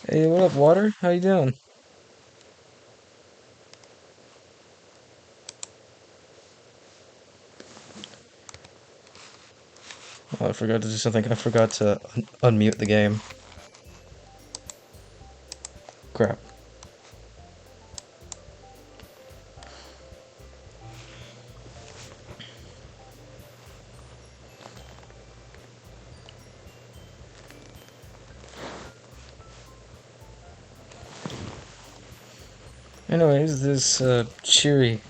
Hey, what up, Water? How you doing? Oh, I forgot to do something. I forgot to unmute the game. Crap. Anyways, this cheery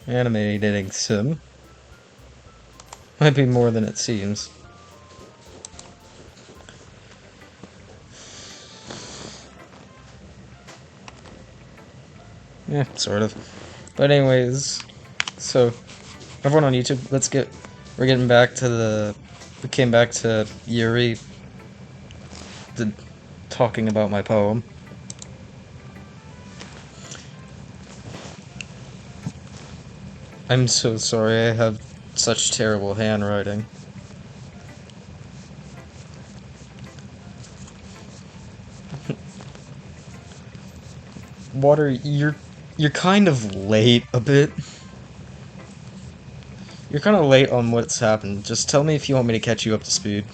anime dating sim might be more than it seems. Yeah, sort of. But anyways, so everyone on YouTube, we're getting back to we came back to Yuri, the, talking about my poem. I'm so sorry I have such terrible handwriting. Water, you're kind of late a bit. You're kind of late on what's happened. Just tell me if you want me to catch you up to speed.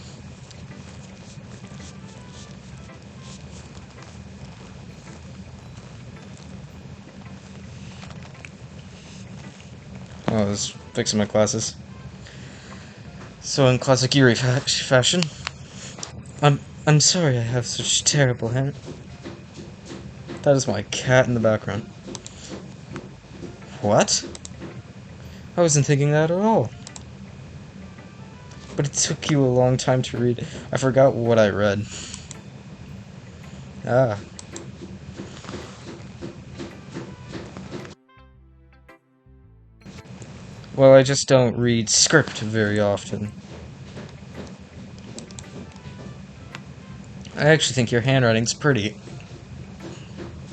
Oh, I was fixing my glasses. So in classic Yuri fashion, I'm sorry I have such terrible hand. That is my cat in the background. What? I wasn't thinking that at all. But it took you a long time to read. I forgot what I read. Ah. Well, I just don't read script very often. I actually think your handwriting's pretty.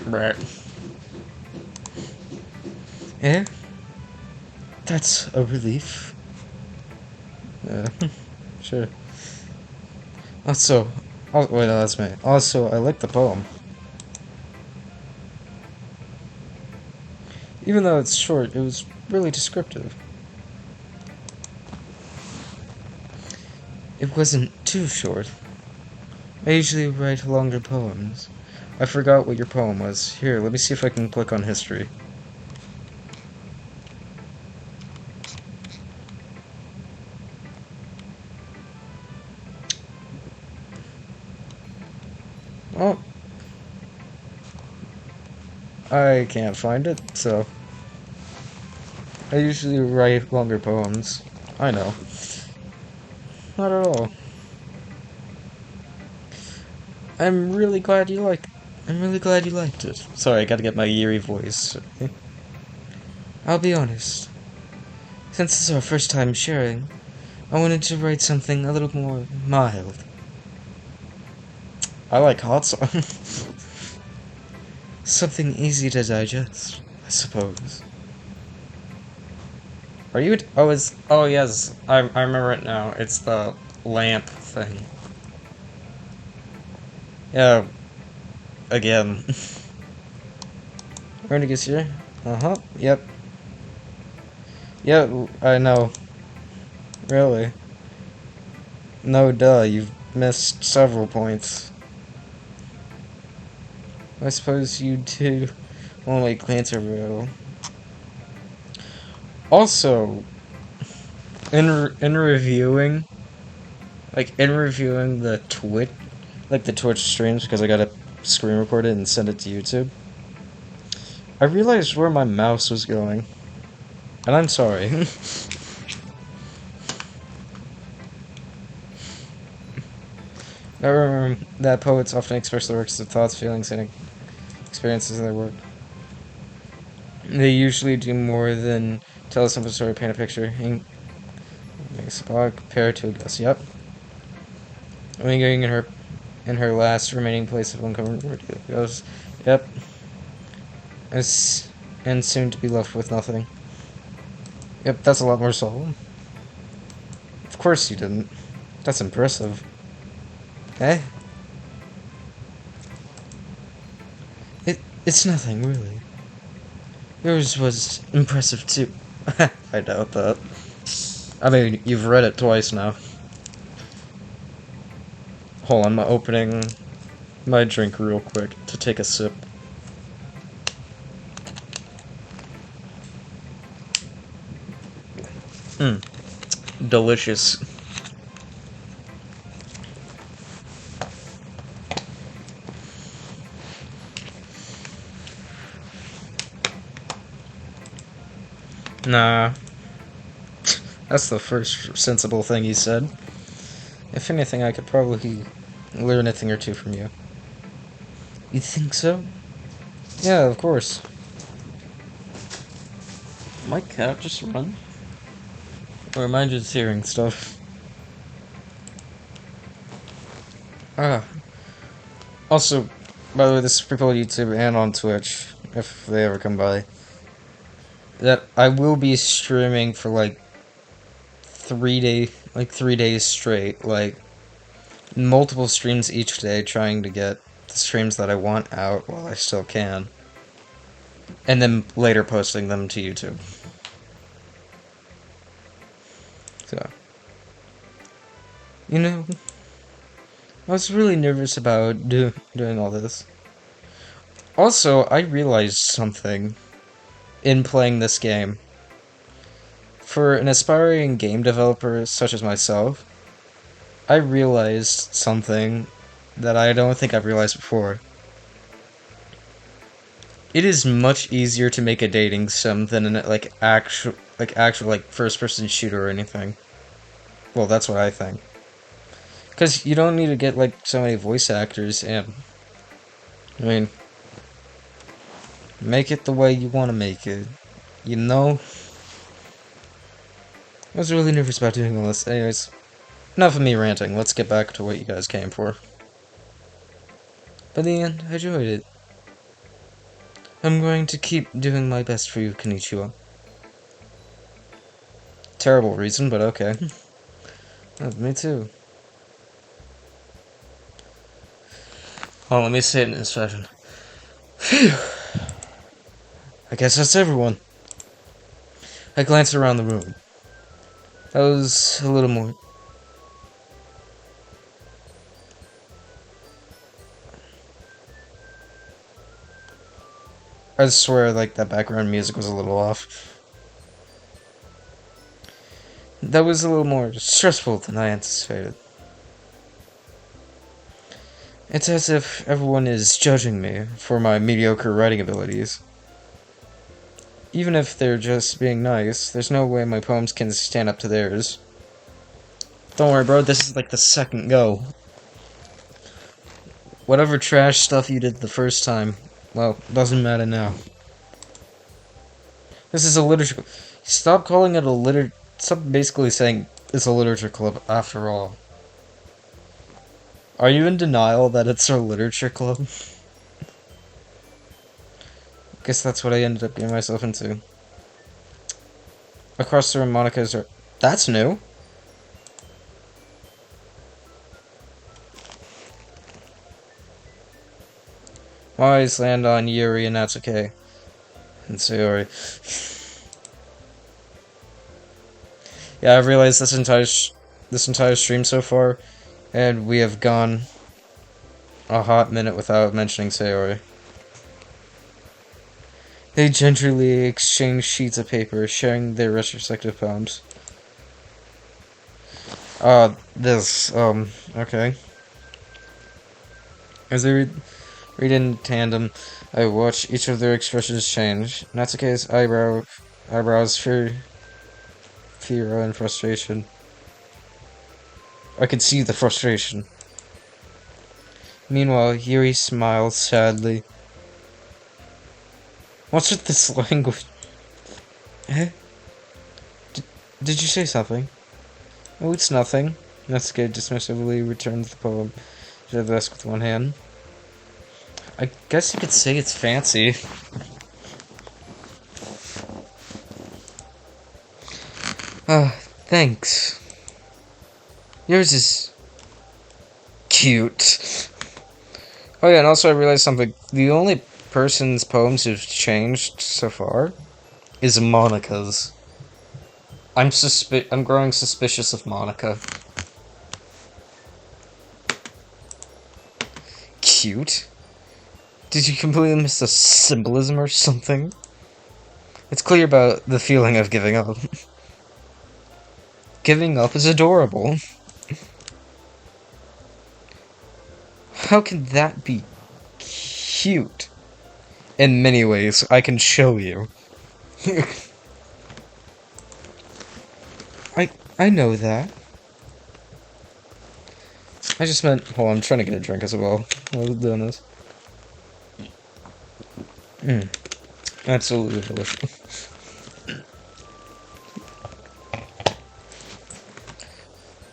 Right. Eh? That's a relief. Yeah, sure. Also, wait, no, that's me. Also, I like the poem. Even though it's short, it was really descriptive. It wasn't too short. I usually write longer poems. I forgot what your poem was. Here, let me see if I can click on history. Oh, I can't find it, so... I usually write longer poems. I know. Not at all. I'm really glad you like. I'm really glad you liked it. Sorry, I gotta get my eerie voice. I'll be honest. Since this is our first time sharing, I wanted to write something a little more mild. I like hot sauce. Something easy to digest, I suppose. Are you? Oh, it's. Oh, yes. I remember it now. It's the lamp thing. Yeah. Again. Renegades here. Uh huh. Yep. Yeah, I know. Really. No, duh. You've missed several points. I suppose you do only glance over it. Also, in reviewing, in reviewing the the Twitch streams, because I gotta screen record it and send it to YouTube, I realized where my mouse was going, and I'm sorry. I remember that poets often express their works of thoughts, feelings, and experiences in their work. They usually do more than tell a simple story, paint a picture, and make a symbolic compare to a guess. Yep. Lingering in her last remaining place of uncovered goes. Yep. As, and soon to be left with nothing. Yep, that's a lot more solemn. Of course you didn't. That's impressive. Eh? It's nothing, really. Yours was impressive, too. I doubt that. I mean, you've read it twice now. Hold on, I'm opening my drink real quick to take a sip. Delicious. Nah. That's the first sensible thing he said. If anything, I could probably learn a thing or two from you. You think so? Yeah, of course. My cat just run? Or am I just hearing stuff? Ah. Also, by the way, this is for people on YouTube and on Twitch, if they ever come by. That I will be streaming for like 3 days straight, like multiple streams each day, trying to get the streams that I want out while I still can. And then later posting them to YouTube. So, you know, I was really nervous about doing all this. Also, I realized something in playing this game. For an aspiring game developer such as myself, I realized something that I don't think I've realized before. It is much easier to make a dating sim than an actual first-person shooter or anything. Well, that's what I think. Because you don't need to get so many voice actors and, I mean, make it the way you want to make it. You know? I was really nervous about doing all this. Anyways, enough of me ranting. Let's get back to what you guys came for. By the end, I enjoyed it. I'm going to keep doing my best for you, Konnichiwa. Terrible reason, but okay. Me too. Well, let me say it in this fashion. Phew. I guess that's everyone. I glanced around the room. I was a little more... I swear, that background music was a little off. That was a little more stressful than I anticipated. It's as if everyone is judging me for my mediocre writing abilities. Even if they're just being nice, there's no way my poems can stand up to theirs. Don't worry, bro, this is the second go. Whatever trash stuff you did the first time, well, doesn't matter now. This is a literature... Stop calling it a liter... Stop basically saying it's a literature club after all. Are you in denial that it's a literature club? Guess that's what I ended up getting myself into. Across the room, Monika's... That's new! My eyes land on Yuri and Natsuke. And Sayori. Yeah, I've realized this entire stream so far, and we have gone a hot minute without mentioning Sayori. They gingerly exchange sheets of paper, sharing their respective poems. Okay. As they read in tandem, I watch each of their expressions change. Natsuke's eyebrows fear and frustration. I could see the frustration. Meanwhile, Yuri smiles sadly. What's with this language? Eh? Did you say something? Oh, it's nothing. Natsuke dismissively returns the poem to the desk with one hand. I guess you could say it's fancy. Thanks. Yours is... cute. Oh yeah, and also I realized something. The only person's poems who've changed so far is Monika's. I'm growing suspicious of Monika. Cute? Did you completely miss the symbolism or something? It's clear about the feeling of giving up. Giving up is adorable. How can that be cute? In many ways, I can show you. I know that. I just meant, hold on, I'm trying to get a drink as well while I was doing this. Absolutely delicious.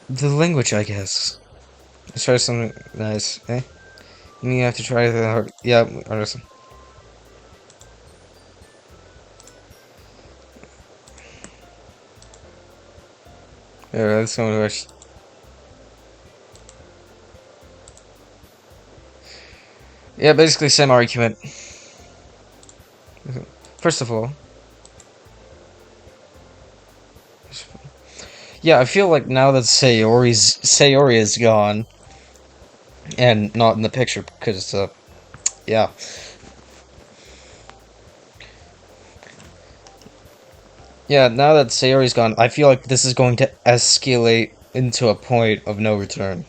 The language, I guess. Let's try something nice, eh? You mean you have to try the hard... Yeah, understand. Yeah, that's one of Yeah, basically same argument. First of all... Yeah, I feel like now that Sayori is gone, and not in the picture, because, yeah. Yeah, now that Sayori's gone, I feel like this is going to escalate into a point of no return.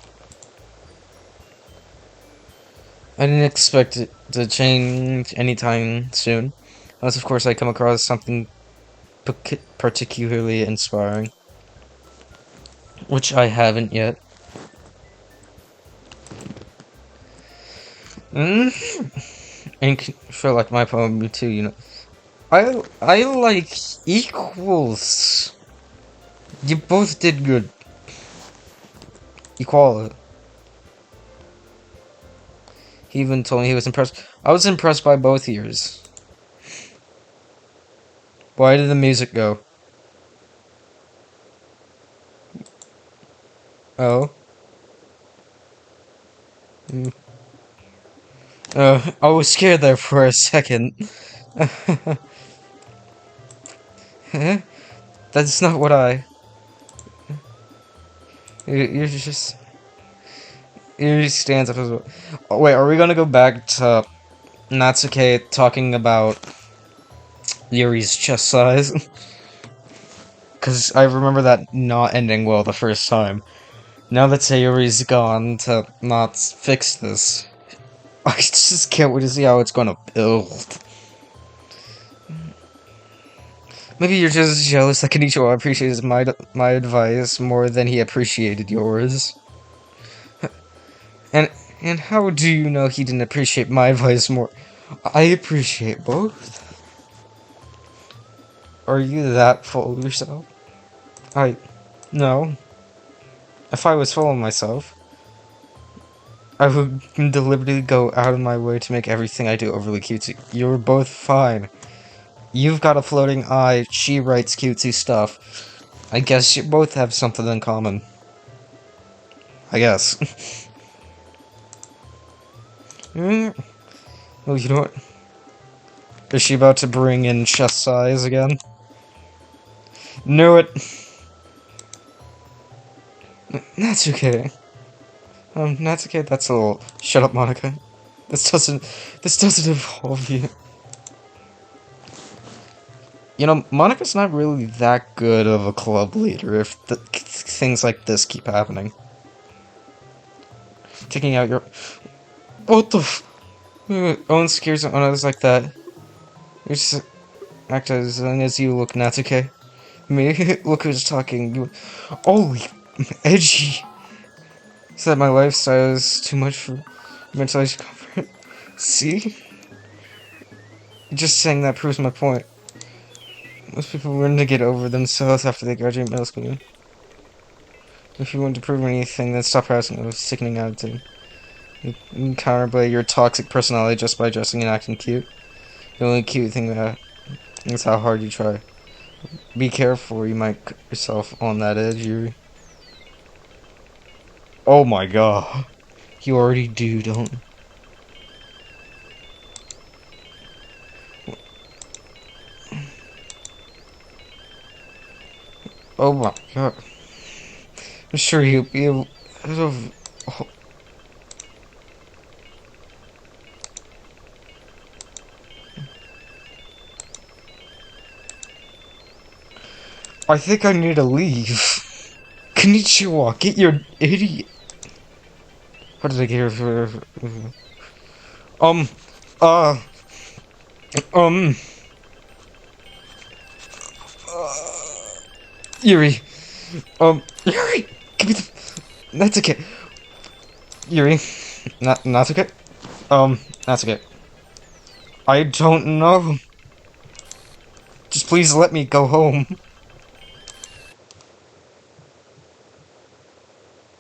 I didn't expect it to change anytime soon, unless of course I come across something particularly inspiring. Which I haven't yet. And for like my poem too, you know. I like equals. You both did good. Equality. He even told me he was impressed. I was impressed by both yours. Why did the music go? Oh. I was scared there for a second. That's not what I... You're just... He stands up as well. Oh, wait, are we gonna go back to Natsuke talking about Yuri's chest size? Because I remember that not ending well the first time. Now that Sayori's gone to not fix this, I just can't wait to see how it's gonna build. Maybe you're just jealous that Kenichiwa appreciates my advice more than he appreciated yours. And how do you know he didn't appreciate my advice more? I appreciate both. Are you that full of yourself? No. If I was full of myself, I would deliberately go out of my way to make everything I do overly cutesy. You're both fine. You've got a floating eye, she writes cutesy stuff. I guess you both have something in common. I guess. Oh, you know what? Is she about to bring in chest size again? Knew it! That's okay. That's okay, that's a little... Shut up, Monika. This doesn't involve you. You know, Monika's not really that good of a club leader if things like this keep happening. Taking out your... What the f... Owen scares others like that. You just act as long as you look, Natsuke. Me? Look who's talking. You... Holy... Edgy. Said my lifestyle is too much for mental comfort. See? Just saying that proves my point. Most people learn to get over themselves after they graduate middle school. If you want to prove anything, then stop harassing with a sickening attitude. You can counterplay your toxic personality just by dressing and acting cute. The only cute thing about it is how hard you try. Be careful, or you might cut yourself on that edge, Yuri. Oh my god. You already do, don't you? Oh my god. I'm sure he'll be able. I think I need to leave. Konnichiwa, get your idiot. How did I get here? Um, uh, um, Yuri. Yuri! Give me the. That's okay. Yuri. Not okay? That's okay. I don't know. Just please let me go home.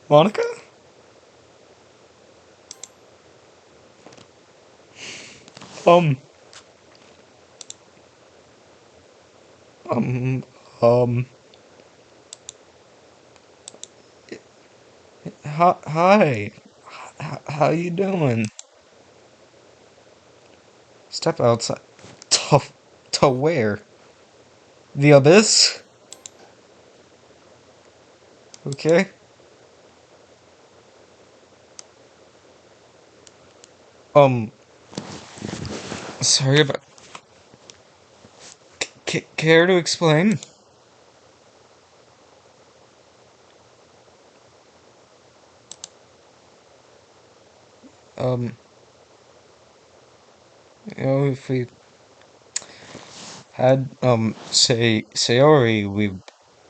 Monika? Um, um, um, hi. How you doing? Step outside. To, to where? The abyss? Okay. Um, sorry about. Care to explain? Um, if we had, Sayori, we'd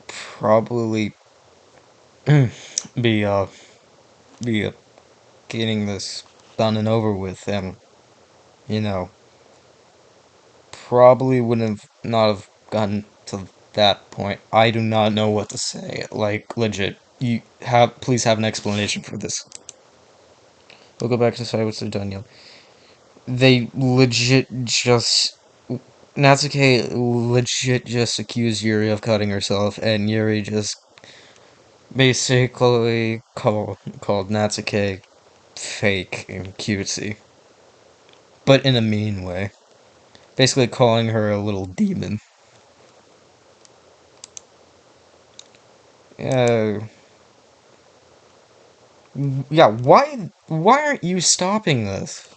probably be, be, getting this done and over with, and, you know, probably wouldn't have not have gotten to that point. I do not know what to say. Like, legit. Please have an explanation for this. We'll go back to say what's done yet. They legit just Natsuke legit just accused Yuri of cutting herself, and Yuri just basically called Natsuke fake and cutesy, but in a mean way. Basically calling her a little demon. Uh, yeah. Why aren't you stopping this?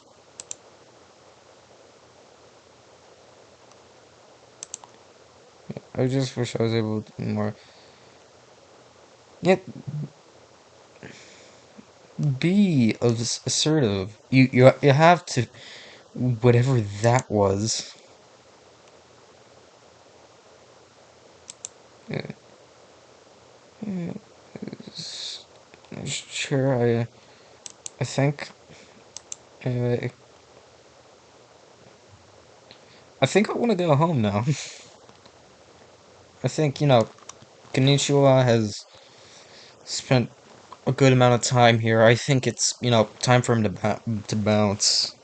I just wish I was able to more. Yeah, be assertive. You have to. Whatever that was. Yeah, sure. I think. Uh, I think I want to go home now. I think Konnichiwa has spent a good amount of time here. I think it's time for him to bounce.